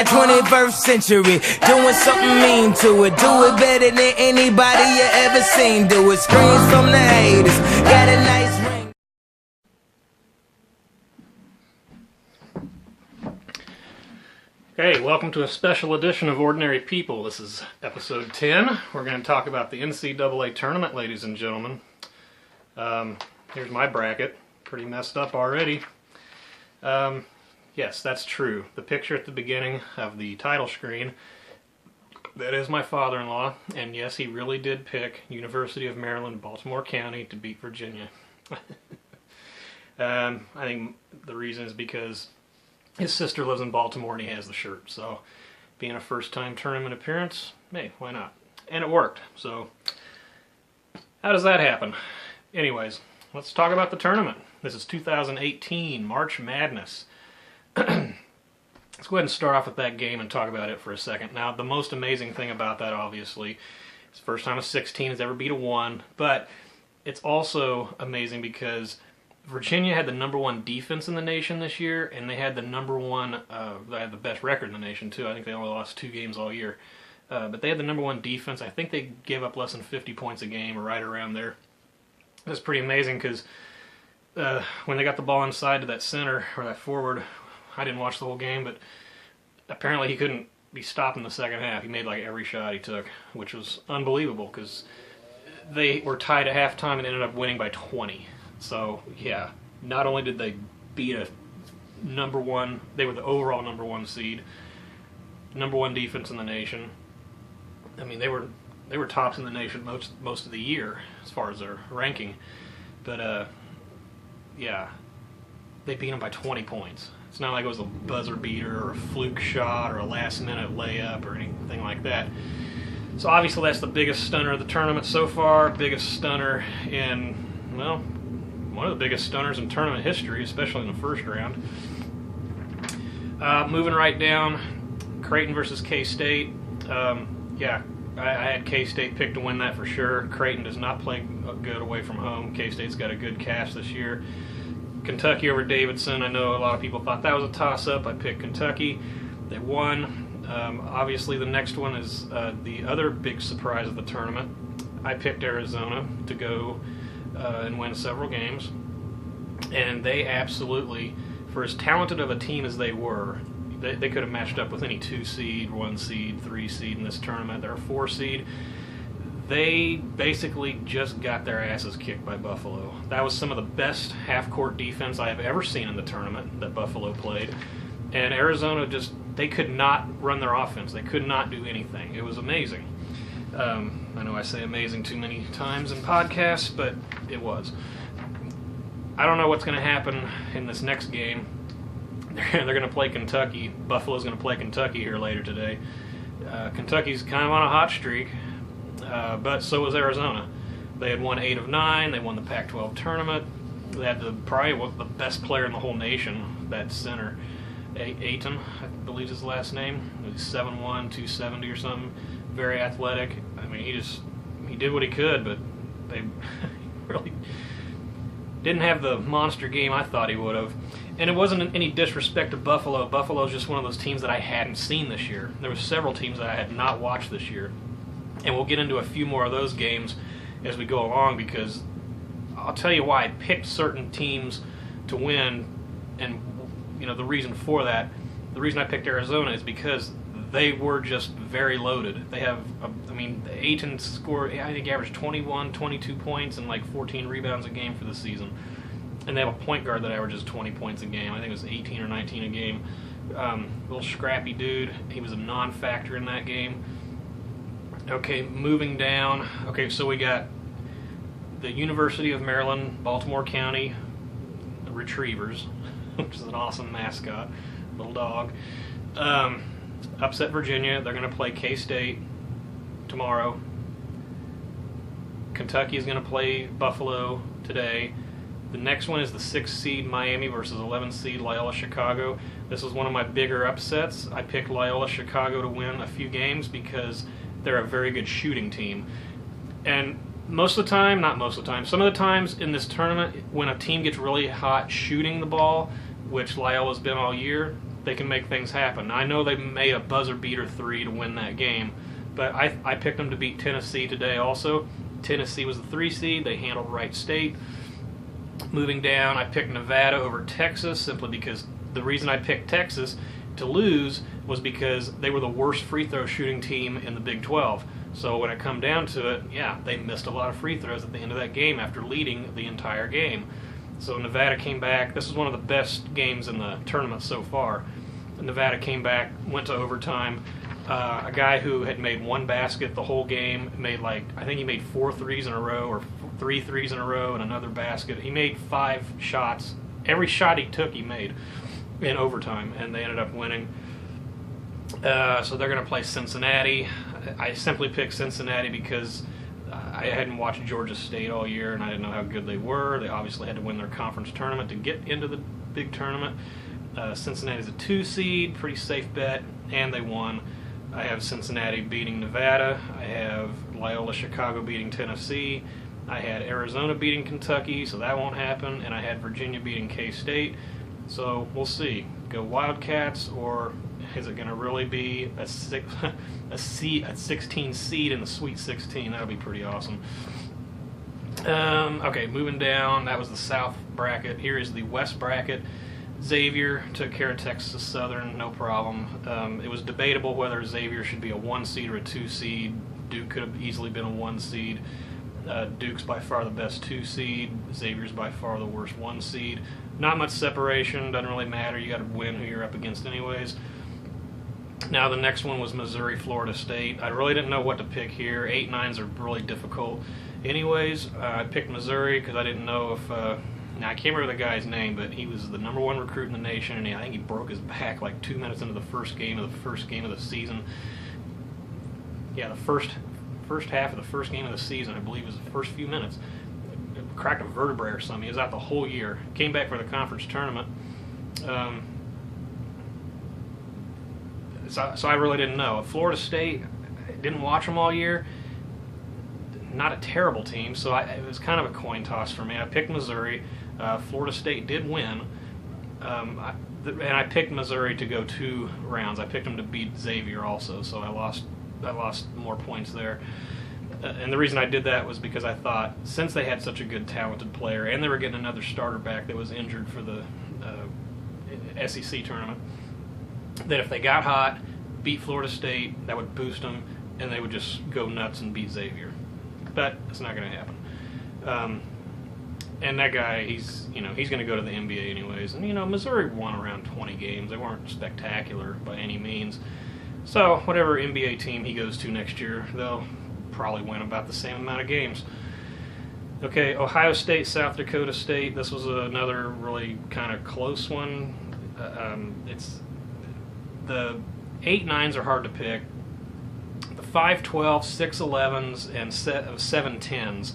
21st century, doing something mean to it. Do it better than anybody you ever seen do it. Screams from the haters, got a nice ring. Hey, welcome to a special edition of Ordinary People. This is episode 10. We're going to talk about the NCAA tournament, ladies and gentlemen. Here's my bracket. Pretty messed up already. Yes, that's true. The picture at the beginning of the title screen, that is my father-in-law, and yes, he really did pick University of Maryland, Baltimore County to beat Virginia. I think the reason is because his sister lives in Baltimore and he has the shirt, so being a first-time tournament appearance, hey, why not? And it worked, so how does that happen? Anyways, let's talk about the tournament. This is 2018 March Madness. Let's go ahead and start off with that game and talk about it for a second. Now, the most amazing thing about that, obviously, it's the first time a 16 has ever beat a 1, but it's also amazing because Virginia had the #1 defense in the nation this year, and they had the they had the best record in the nation, too. I think they only lost 2 games all year. But they had the #1 defense. I think they gave up less than 50 points a game, or right around there. That's pretty amazing because when they got the ball inside to that center, or that forward, I didn't watch the whole game, but apparently he couldn't be stopped in the second half. He made like every shot he took, which was unbelievable because they were tied at halftime and ended up winning by 20. So, yeah, not only did they beat a #1, they were the overall #1 seed, #1 defense in the nation. I mean, they were tops in the nation most of the year as far as their ranking. But, yeah, they beat them by 20 points. It's not like it was a buzzer beater or a fluke shot or a last-minute layup or anything like that. So obviously that's the biggest stunner of the tournament so far, biggest stunner in, well, one of the biggest stunners in tournament history, especially in the first round. Moving right down, Creighton versus K-State. Yeah, I had K-State picked to win that for sure. Creighton does not play good away from home. K-State's got a good cast this year. Kentucky over Davidson. I know a lot of people thought that was a toss-up. I picked Kentucky. They won. Obviously, the next one is the other big surprise of the tournament. I picked Arizona to go and win several games. And they absolutely, for as talented of a team as they were, they could have matched up with any 2 seed, 1 seed, 3 seed in this tournament. They're a 4 seed. They basically just got their asses kicked by Buffalo. That was some of the best half-court defense I have ever seen in the tournament that Buffalo played. And Arizona they could not run their offense. They could not do anything. It was amazing. I know I say amazing too many times in podcasts, but it was. I don't know what's going to happen in this next game. They're going to play Kentucky. Buffalo's going to play Kentucky here later today. Kentucky's kind of on a hot streak. But so was Arizona. They had won 8 of 9. They won the Pac-12 tournament. They had probably the best player in the whole nation, that center, Ayton, I believe his last name. He was 7'1", 270 or something. Very athletic. I mean, he did what he could, but they really didn't have the monster game I thought he would have. And it wasn't any disrespect to Buffalo. Buffalo's just one of those teams that I hadn't seen this year. There were several teams that I had not watched this year. And we'll get into a few more of those games as we go along because I'll tell you why I picked certain teams to win, and you know the reason for that. The reason I picked Arizona is because they were just very loaded. They have, Ayton scored, I think he averaged 21, 22 points and like 14 rebounds a game for the season. And they have a point guard that averages 20 points a game. I think it was 18 or 19 a game. Little scrappy dude. He was a non-factor in that game. Okay, moving down. Okay, so we got the University of Maryland, Baltimore County Retrievers, which is an awesome mascot, little dog. Upset Virginia. They're going to play K-State tomorrow. Kentucky is going to play Buffalo today. The next one is the 6th seed Miami versus 11th seed Loyola Chicago. This was one of my bigger upsets. I picked Loyola Chicago to win a few games because they're a very good shooting team. And most of the time, not most of the time, some of the times in this tournament when a team gets really hot shooting the ball, which Loyola's been all year, they can make things happen. I know they made a buzzer beater 3 to win that game, but I picked them to beat Tennessee today also. Tennessee was the 3 seed. They handled Wright State. Moving down, I picked Nevada over Texas simply because the reason I picked Texas to lose was because they were the worst free throw shooting team in the Big 12. So when it come down to it, yeah, they missed a lot of free throws at the end of that game after leading the entire game. So Nevada came back. This is one of the best games in the tournament so far. Nevada came back, went to overtime. A guy who had made 1 basket the whole game made I think he made 4 threes in a row or 3 threes in a row and another basket. He made 5 shots. Every shot he took, he made in overtime, and they ended up winning. So they're going to play Cincinnati. I simply picked Cincinnati because I hadn't watched Georgia State all year, and I didn't know how good they were. They obviously had to win their conference tournament to get into the big tournament. Cincinnati's a 2 seed, pretty safe bet, and they won. I have Cincinnati beating Nevada. I have Loyola Chicago beating Tennessee. I had Arizona beating Kentucky, so that won't happen. And I had Virginia beating K-State. So we'll see. Go Wildcats, or is it going to really be a 16 seed in the Sweet 16? That would be pretty awesome. Okay, moving down. That was the South bracket. Here is the West bracket. Xavier took care of Texas Southern, no problem. It was debatable whether Xavier should be a 1 seed or a 2 seed. Duke could have easily been a 1 seed. Duke's by far the best 2 seed. Xavier's by far the worst 1 seed. Not much separation, doesn't really matter. You got to win who you're up against anyways. Now the next one was Missouri, Florida State. I really didn't know what to pick here. 8-9s are really difficult. Anyways, I picked Missouri because I didn't know if... Now, I can't remember the guy's name, but he was the #1 recruit in the nation, and I think he broke his back 2 minutes into the first game of the season. Yeah, the first half of the first game of the season, I believe, was the first few minutes. Cracked a vertebrae or something. He was out the whole year. Came back for the conference tournament. So I really didn't know. Florida State, didn't watch them all year. Not a terrible team, so it was kind of a coin toss for me. I picked Missouri. Florida State did win, and I picked Missouri to go 2 rounds. I picked them to beat Xavier also, so I lost more points there. And the reason I did that was because I thought, since they had such a good talented player, and they were getting another starter back that was injured for the SEC tournament, that if they got hot, beat Florida State, that would boost them, and they would just go nuts and beat Xavier. But it's not going to happen. And that guy, he's going to go to the NBA anyways. And Missouri won around 20 games. They weren't spectacular by any means. So whatever NBA team he goes to next year, they'll probably win about the same amount of games. Okay, Ohio State, South Dakota State. This was another really kind of close one. It's the 8-9s are hard to pick. The 5-12, 6-11s, and 7-10s,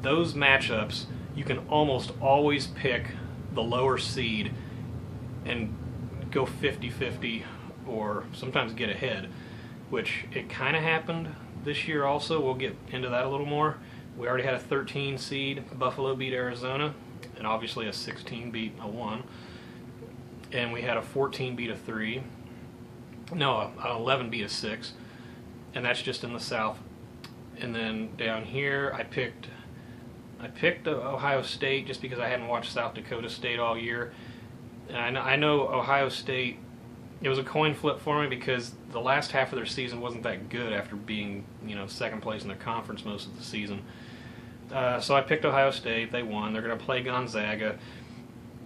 those matchups, you can almost always pick the lower seed and go 50-50 or sometimes get ahead, which it kind of happened this year also. We'll get into that a little more. We already had a 13 seed. Buffalo beat Arizona, and obviously a 16 beat a 1. And we had a 14 beat a 3. No, an 11 beat a 6. And that's just in the South. And then down here, I picked Ohio State just because I hadn't watched South Dakota State all year. And I know Ohio State, it was a coin flip for me because the last half of their season wasn't that good after being, second place in their conference most of the season. So I picked Ohio State. They won. They're going to play Gonzaga.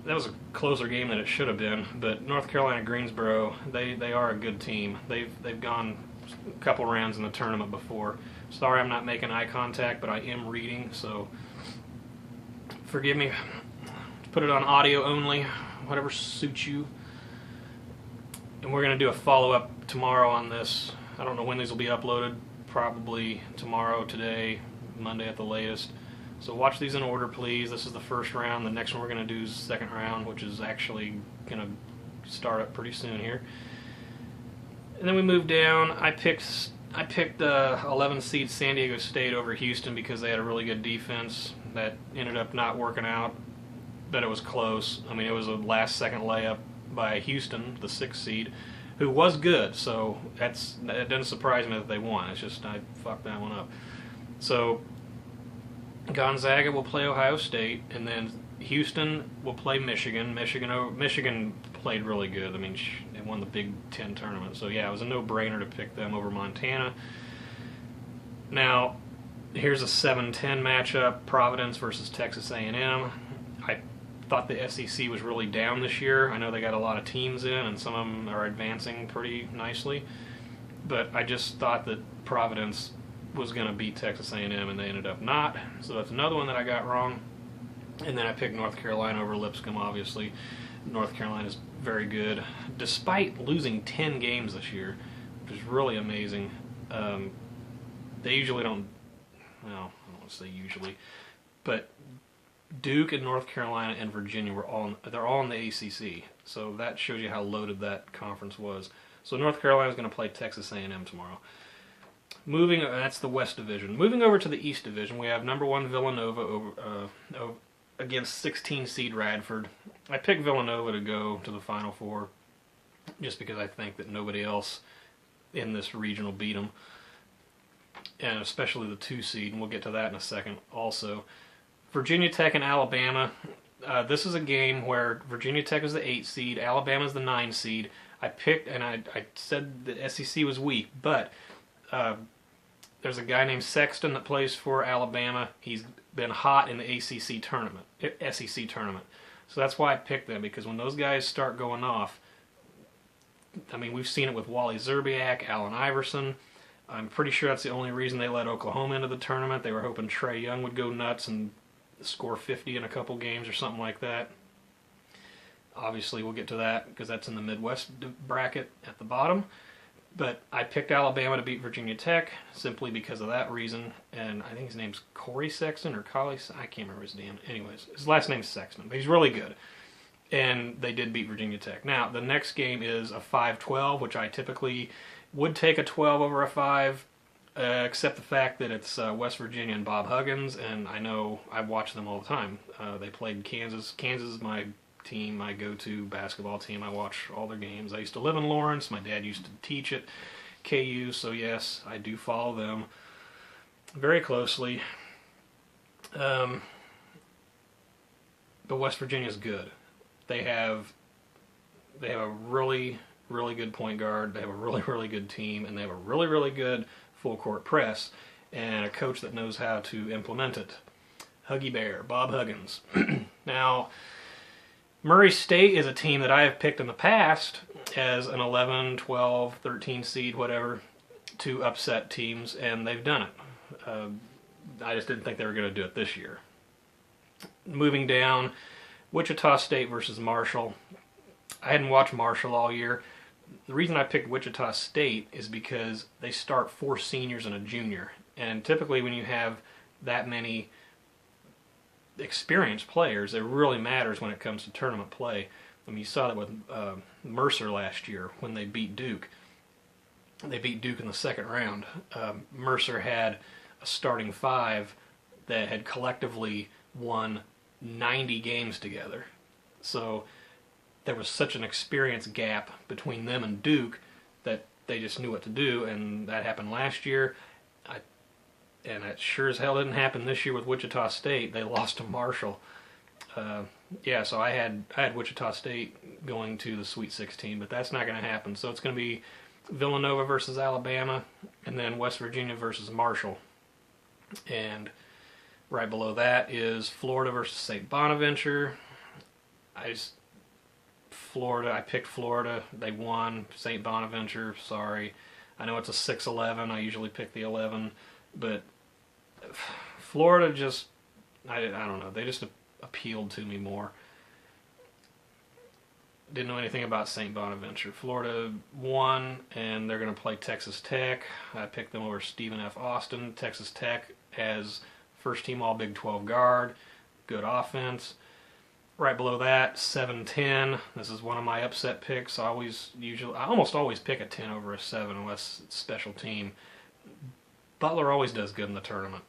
That was a closer game than it should have been. But North Carolina Greensboro, they are a good team. They've gone a couple rounds in the tournament before. Sorry I'm not making eye contact, but I am reading, so forgive me. Put it on audio only, whatever suits you. And we're going to do a follow-up tomorrow on this. I don't know when these will be uploaded. Probably tomorrow, today, Monday at the latest. So watch these in order, please. This is the first round. The next one we're going to do is the second round, which is actually going to start up pretty soon here. And then we move down. I picked 11 seed San Diego State over Houston because they had a really good defense. That ended up not working out, but it was close. I mean, it was a last-second layup by Houston, the 6th seed, who was good. So it doesn't surprise me that they won. It's just I fucked that one up. So Gonzaga will play Ohio State, and then Houston will play Michigan. Michigan played really good. I mean, they won the Big Ten tournament. So yeah, it was a no-brainer to pick them over Montana. Now, here's a 7-10 matchup: Providence versus Texas A&M. I thought the SEC was really down this year. I know they got a lot of teams in, and some of them are advancing pretty nicely. But I just thought that Providence was going to beat Texas A&M, and they ended up not. So that's another one that I got wrong. And then I picked North Carolina over Lipscomb, obviously. North Carolina's very good, despite losing 10 games this year, which is really amazing. They usually don't, well, I don't want to say usually, but Duke and North Carolina and Virginia they're all in the ACC. So that shows you how loaded that conference was. So North Carolina's going to play Texas A&M tomorrow. That's the West Division. Moving over to the East Division, we have number 1 Villanova against 16 seed Radford. I picked Villanova to go to the Final Four just because I think that nobody else in this region will beat them, and especially the 2 seed, and we'll get to that in a second also. Virginia Tech and Alabama. This is a game where Virginia Tech is the 8 seed, Alabama is the 9 seed. I picked, and I said the SEC was weak, but there's a guy named Sexton that plays for Alabama. He's been hot in the SEC tournament. So that's why I picked them, because when those guys start going off, I mean, we've seen it with Wally Zerbiak, Allen Iverson. I'm pretty sure that's the only reason they let Oklahoma into the tournament. They were hoping Trae Young would go nuts and score 50 in a couple games or something like that. Obviously, we'll get to that because that's in the Midwest bracket at the bottom. But I picked Alabama to beat Virginia Tech simply because of that reason. And I think his name's Corey Sexton or Collie. I can't remember his name. Anyways, his last name's Sexton, but he's really good. And they did beat Virginia Tech. Now, the next game is a 5-12, which I typically would take a 12 over a 5, except the fact that it's West Virginia and Bob Huggins, and I know I watch them all the time. They played Kansas. Kansas is my team, my go-to basketball team. I watch all their games. I used to live in Lawrence. My dad used to teach at KU, so yes, I do follow them very closely. But West Virginia is good. They have a really, really good point guard. They have a really, really good team, and they have a really, really good full-court press and a coach that knows how to implement it. Huggy Bear, Bob Huggins. Now, Murray State is a team that I have picked in the past as an 11, 12, 13 seed, whatever, to upset teams, and they've done it. I just didn't think they were going to do it this year. Moving down, Wichita State versus Marshall. I hadn't watched Marshall all year. The reason I picked Wichita State is because they start 4 seniors and a junior. And typically when you have that many experienced players, it really matters when it comes to tournament play. I mean, you saw that with Mercer last year when they beat Duke. They beat Duke in the second round. Mercer had a starting 5 that had collectively won 90 games together. So there was such an experience gap between them and Duke that they just knew what to do, and that happened last year. And it sure as hell didn't happen this year with Wichita State. They lost to Marshall. So I had Wichita State going to the Sweet 16, but that's not going to happen. So it's going to be Villanova versus Alabama, and then West Virginia versus Marshall. And right below that is Florida versus St. Bonaventure. I picked Florida. They won. St. Bonaventure, sorry. I know it's a 6-11. I usually pick the 11. But Florida just, I don't know. They just appealed to me more. Didn't know anything about St. Bonaventure. Florida won, and they're going to play Texas Tech. I picked them over Stephen F. Austin. Texas Tech has first-team All-Big 12 guard, good offense. Right below that, 7-10. This is one of my upset picks. I almost always pick a 10 over a 7 unless it's special team. Butler always does good in the tournament.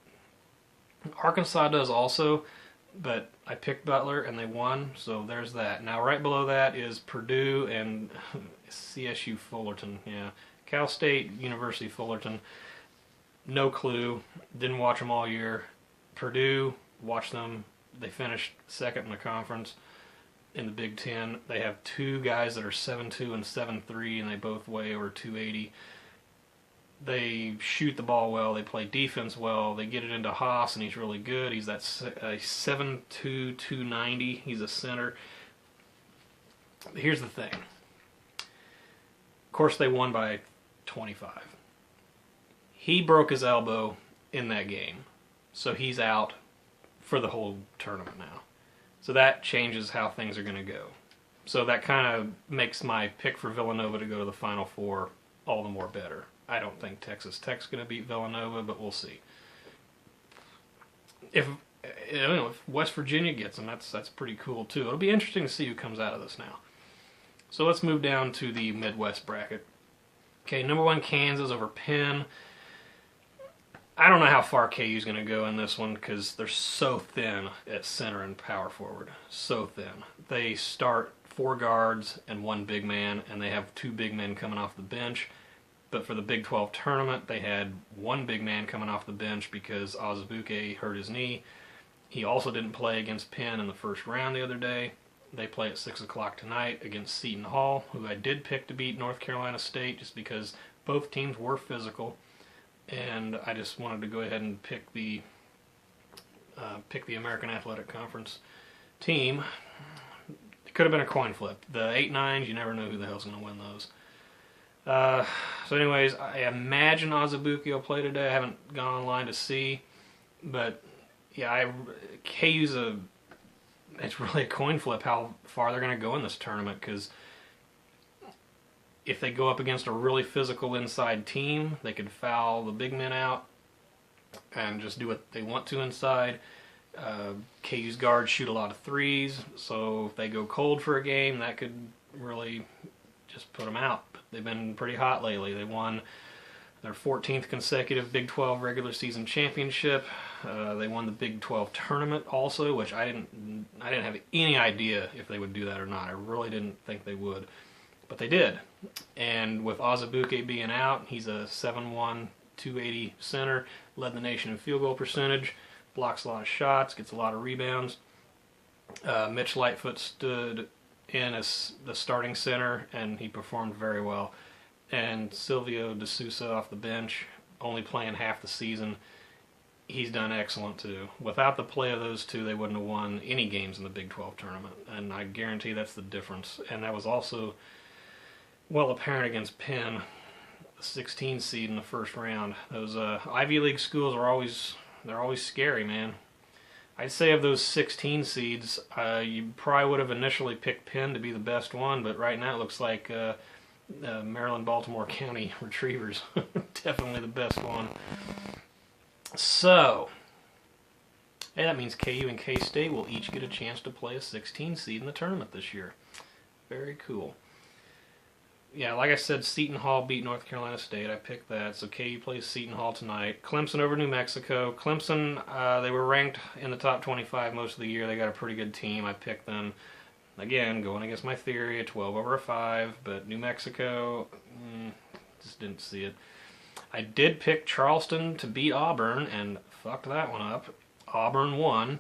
Arkansas does also. but I picked Butler and they won, so there's that. Now right below that is Purdue and CSU Fullerton. Yeah, Cal State University Fullerton. No clue. Didn't watch them all year. Purdue, watched them. They finished second in the conference in the Big Ten. They have two guys that are 7'2" and 7'3", and they both weigh over 280. They shoot the ball well. They play defense well. They get it into Haas, and he's really good. He's that 7'2", 290. He's a center. Here's the thing. Of course, they won by 25. He broke his elbow in that game, so he's out for the whole tournament now. So that changes how things are going to go. So that kind of makes my pick for Villanova to go to the Final Four all the more better. I don't think Texas Tech's going to beat Villanova, but we'll see. If West Virginia gets them, that's pretty cool too. It'll be interesting to see who comes out of this now. So let's move down to the Midwest bracket. Okay, number 1 Kansas over Penn. I don't know how far KU's going to go in this one because they're so thin at center and power forward. So thin. They start 4 guards and 1 big man, and they have 2 big men coming off the bench. But for the Big 12 tournament, they had 1 big man coming off the bench because Azubuike hurt his knee. He also didn't play against Penn in the first round the other day. They play at 6 o'clock tonight against Seton Hall, who I did pick to beat North Carolina State just because both teams were physical. And I just wanted to go ahead and pick the American Athletic Conference team. It could have been a coin flip. The 8-9s, you never know who the hell's going to win those. So anyways, I imagine Azubuike will play today. I haven't gone online to see. But, yeah, it's really a coin flip how far they're going to go in this tournament because if they go up against a really physical inside team, they could foul the big men out and just do what they want to inside. KU's guards shoot a lot of threes, so if they go cold for a game, that could really just put them out. But they've been pretty hot lately. They won their 14th consecutive Big 12 regular season championship. They won the Big 12 tournament also, which I didn't have any idea if they would do that or not. I really didn't think they would. But they did. And with Azubuike being out, he's a 7'1", 280 center, led the nation in field goal percentage, blocks a lot of shots, gets a lot of rebounds. Mitch Lightfoot stood in as the starting center, and he performed very well. And Silvio De Sousa off the bench, only playing half the season, he's done excellent too. Without the play of those two, they wouldn't have won any games in the Big 12 tournament, and I guarantee that's the difference. And that was also well apparent against Penn, the 16 seed in the first round. Those Ivy League schools are always scary, man. I'd say of those 16 seeds, you probably would have initially picked Penn to be the best one, but right now it looks like Maryland-Baltimore County Retrievers definitely the best one. So, hey, that means KU and K-State will each get a chance to play a 16 seed in the tournament this year. Very cool. Yeah, like I said, Seton Hall beat North Carolina State. I picked that. So KU plays Seton Hall tonight. Clemson over New Mexico. Clemson, they were ranked in the top 25 most of the year. They got a pretty good team. I picked them. Again, going against my theory, a 12 over a 5. But New Mexico, just didn't see it. I did pick Charleston to beat Auburn, and fucked that one up. Auburn won.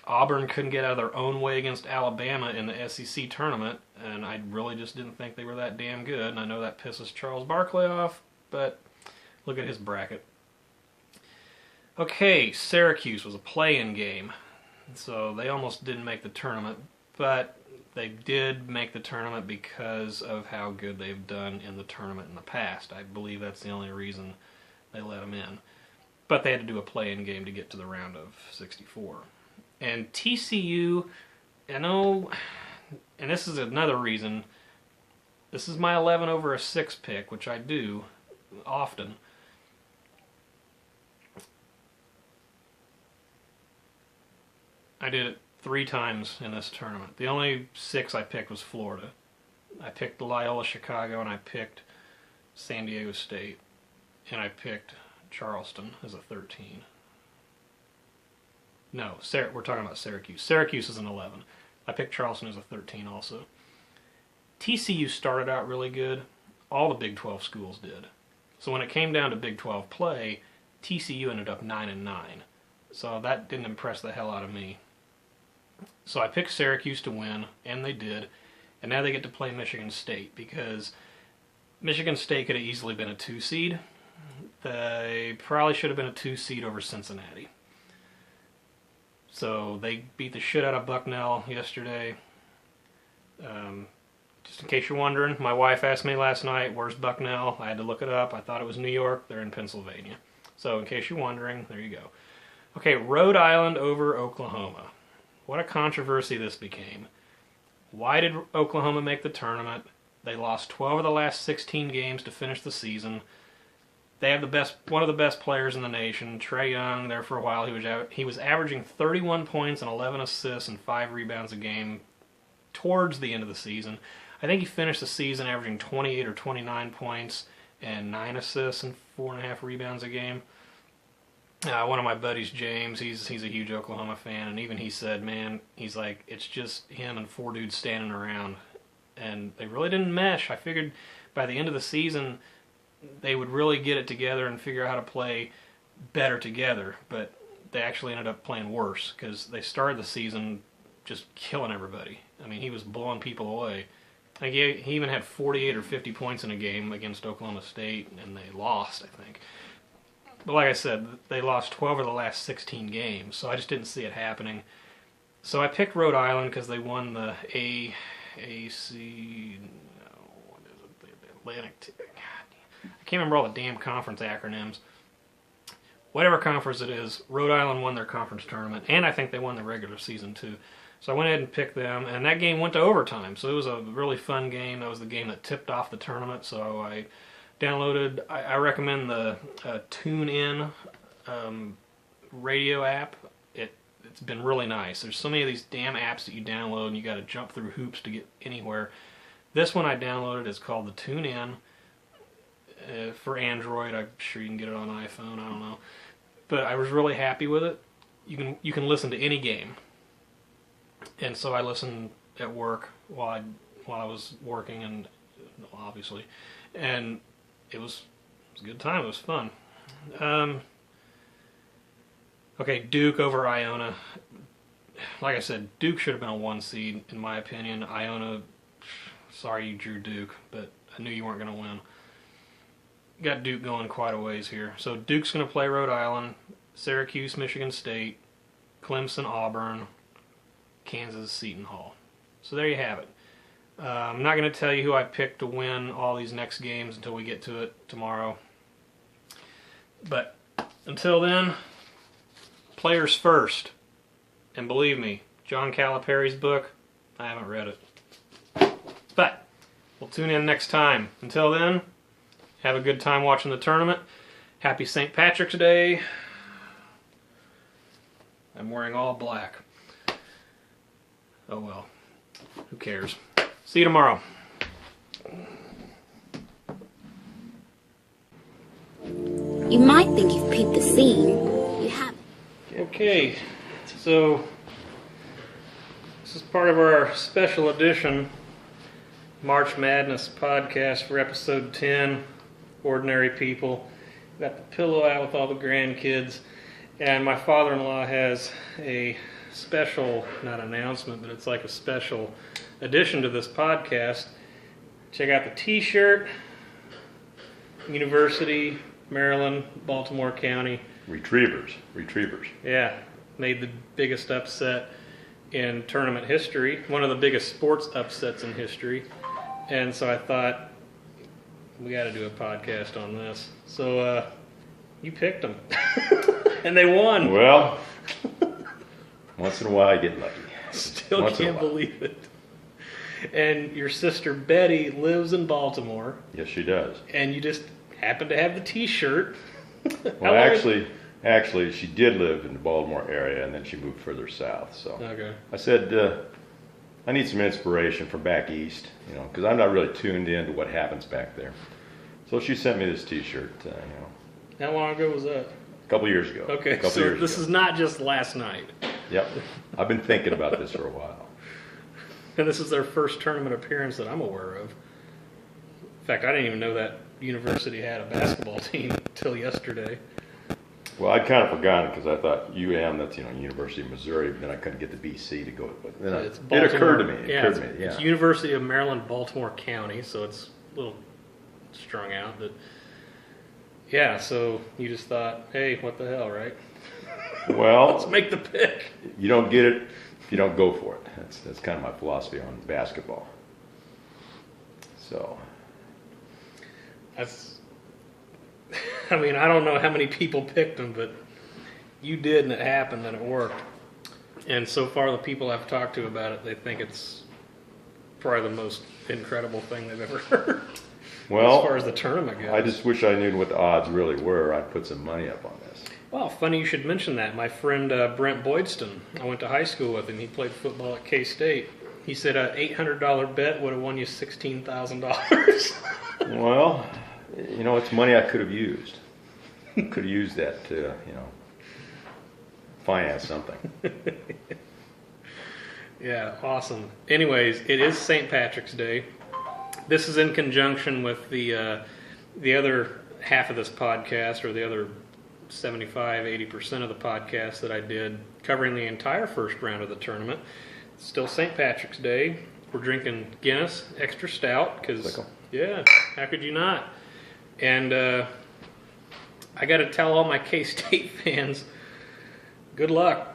Auburn couldn't get out of their own way against Alabama in the SEC tournament, and I really just didn't think they were that damn good. And I know that pisses Charles Barkley off, but look at his bracket. Okay, Syracuse was a play-in game, so they almost didn't make the tournament, but they did make the tournament because of how good they've done in the tournament in the past. I believe that's the only reason they let them in. But they had to do a play-in game to get to the round of 64. And TCU, I know, and this is another reason, this is my 11 over a 6 pick, which I do often. I did it 3 times in this tournament. The only 6 I picked was Florida. I picked Loyola Chicago, and I picked San Diego State, and I picked Charleston as a 13. No, we're talking about Syracuse. Syracuse is an 11. I picked Charleston as a 13 also. TCU started out really good. All the Big 12 schools did. So when it came down to Big 12 play, TCU ended up 9-9. So that didn't impress the hell out of me. So I picked Syracuse to win, and they did. And now they get to play Michigan State, because Michigan State could have easily been a 2 seed. They probably should have been a 2 seed over Cincinnati. So they beat the shit out of Bucknell yesterday. Just in case you're wondering, my wife asked me last night, where's Bucknell? I had to look it up. I thought it was New York. They're in Pennsylvania. So in case you're wondering, there you go. Okay, Rhode Island over Oklahoma. What a controversy this became. Why did Oklahoma make the tournament? They lost 12 of the last 16 games to finish the season. They have one of the best players in the nation, Trae Young. There for a while, he was averaging 31 points and 11 assists and 5 rebounds a game towards the end of the season. I think he finished the season averaging 28 or 29 points and 9 assists and 4.5 rebounds a game. One of my buddies, James, he's a huge Oklahoma fan, and even he said, man, he's like, it's just him and 4 dudes standing around. And they really didn't mesh. I figured by the end of the season, they would really get it together and figure out how to play better together. But they actually ended up playing worse, because they started the season just killing everybody. I mean, he was blowing people away. Like he even had 48 or 50 points in a game against Oklahoma State, and they lost, I think. But like I said, they lost 12 of the last 16 games, so I just didn't see it happening. So I picked Rhode Island because they won the AAC, what is it, the Atlantic, I can't remember all the damn conference acronyms. Whatever conference it is, Rhode Island won their conference tournament, and I think they won the regular season too. So I went ahead and picked them, and that game went to overtime, so it was a really fun game. That was the game that tipped off the tournament, so I downloaded, I recommend the TuneIn radio app. It's been really nice. There's so many of these damn apps that you download and you got to jump through hoops to get anywhere. This one I downloaded is called the TuneIn for Android. I'm sure you can get it on iPhone. I don't know, but I was really happy with it. You can listen to any game, and so I listened at work while I was working, and obviously, and it was a good time. It was fun. Okay, Duke over Iona. Like I said, Duke should have been a 1 seed, in my opinion. Iona, sorry you drew Duke, but I knew you weren't going to win. Got Duke going quite a ways here. So Duke's going to play Rhode Island, Syracuse, Michigan State, Clemson, Auburn, Kansas, Seton Hall. So there you have it. I'm not going to tell you who I picked to win all these next games until we get to it tomorrow. But until then, players first. And believe me, John Calipari's book, I haven't read it. But we'll tune in next time. Until then, have a good time watching the tournament. Happy St. Patrick's Day. I'm wearing all black. Oh well, who cares? See you tomorrow. You might think you've peeped the scene. You haven't. Okay, so this is part of our special edition March Madness podcast for episode 10, Ordinary People. Got the pillow out with all the grandkids, and my father-in-law has a special, not announcement, but it's like a special addition to this podcast. Check out the t-shirt, University, Maryland, Baltimore County. Retrievers. Yeah, made the biggest upset in tournament history, one of the biggest sports upsets in history. And so I thought, we got to do a podcast on this. So you picked them. And they won. Well, once in a while I get lucky. Still Once in a can't while. believe it. And your sister Betty lives in Baltimore. Yes, she does. And you just happen to have the t-shirt. Well, actually, she did live in the Baltimore area, and then she moved further south. So Okay. I said, I need some inspiration from back east, because I'm not really tuned in to what happens back there. So she sent me this T-shirt, How long ago was that? a couple years ago. Okay, so this is not just last night. Yep. I've been thinking about this for a while. And this is their first tournament appearance that I'm aware of. In fact, I didn't even know that university had a basketball team until yesterday. Well, I'd kind of forgotten because I thought that's University of Missouri. Then I couldn't get the BC to go. But then it occurred to me. It's University of Maryland, Baltimore County, so it's a little strung out. But yeah, so you just thought, hey, what the hell, right? Well, let's make the pick. You don't get it if you don't go for it. That's kind of my philosophy on basketball. So I mean, I don't know how many people picked them, but you did, and it happened, and it worked. And so far, the people I've talked to about it, they think it's probably the most incredible thing they've ever heard. Well, as far as the tournament goes. I just wish I knew what the odds really were. I'd put some money up on this. Well, funny you should mention that. My friend Brent Boydston, I went to high school with him. He played football at K-State. He said an $800 bet would have won you $16,000. Well, it's money I could have used. Could have used that to, finance something. Yeah, awesome. Anyways, it is St. Patrick's Day. This is in conjunction with the other half of this podcast, or the other 75-80% of the podcast that I did covering the entire first round of the tournament. It's still St. Patrick's Day. We're drinking Guinness Extra Stout because, yeah, how could you not? And I got to tell all my K-State fans, good luck,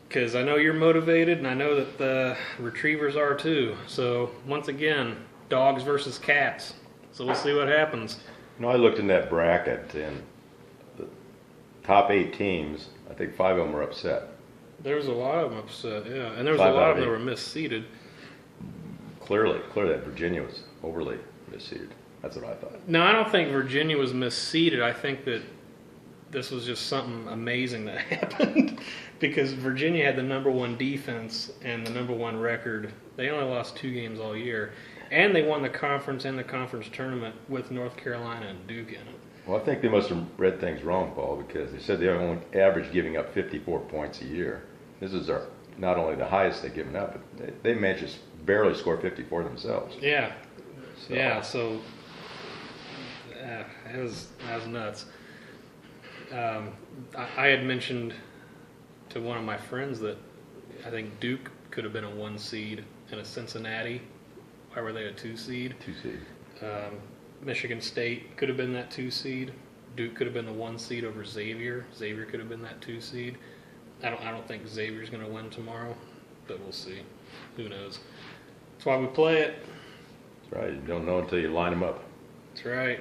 because I know you're motivated, and I know that the Retrievers are too. So once again, dogs versus cats. So we'll see what happens. I looked in that bracket, and the top 8 teams, I think 5 of them were upset. There was a lot of them upset, yeah. And there was a lot of them that were misseeded. Clearly that Virginia was overly misseeded. That's what I thought. No, I don't think Virginia was misseeded. I think that this was just something amazing that happened because Virginia had the number 1 defense and the number 1 record. They only lost 2 games all year. And they won the conference and the conference tournament with North Carolina and Duke in it. Well, I think they must have read things wrong, Paul, because they said they only average giving up 54 points a year. This is not only the highest they've given up, but they managed to barely score 54 themselves. Yeah. So that was nuts. I had mentioned to one of my friends that I think Duke could have been a 1 seed and a Cincinnati. Why were they a 2 seed? 2 seed. Michigan State could have been that 2 seed. Duke could have been the 1 seed over Xavier. Xavier could have been that 2 seed. I don't think Xavier's going to win tomorrow, but we'll see. Who knows? That's why we play it. That's right. You don't know until you line them up. That's right.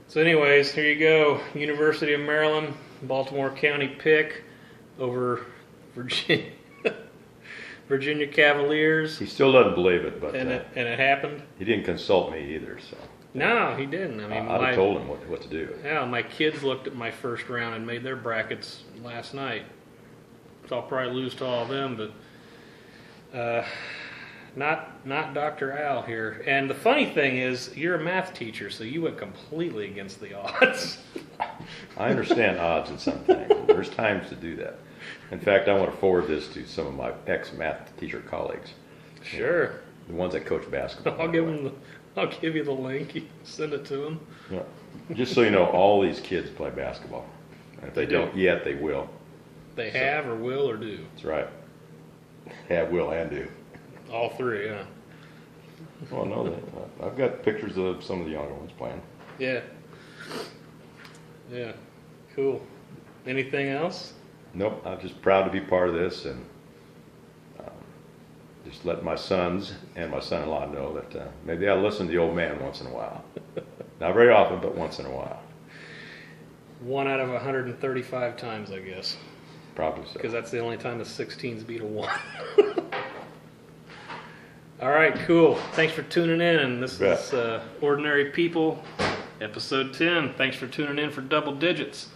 So anyways, here you go. University of Maryland, Baltimore County pick over Virginia. Virginia Cavaliers. He still doesn't believe it, but and it happened. He didn't consult me either, so. No, he didn't. I mean, I'd have told him what to do. Yeah, my kids looked at my first round and made their brackets last night. So I'll probably lose to all of them, but not Dr. Al here. And the funny thing is, you're a math teacher, so you went completely against the odds. I understand odds in some things. There's times to do that. In fact, I want to forward this to some of my ex-math teacher colleagues. Sure. The ones that coach basketball. I'll give you the link. You send it to them. Yeah. Just so you know, all these kids play basketball. And if they don't yet, they will. They have or will or do. That's right. Have, will, and do. All 3, yeah. Well, no, I've got pictures of some of the younger ones playing. Yeah. Yeah. Cool. Anything else? Nope. I'm just proud to be part of this, and just let my sons and my son-in-law know that maybe I'll listen to the old man once in a while. Not very often, but once in a while. 1 out of 135 times, I guess. Probably so. Because that's the only time the 16s beat a 1. All right, cool. Thanks for tuning in. And this is Ordinary People, episode 10. Thanks for tuning in for Double Digits.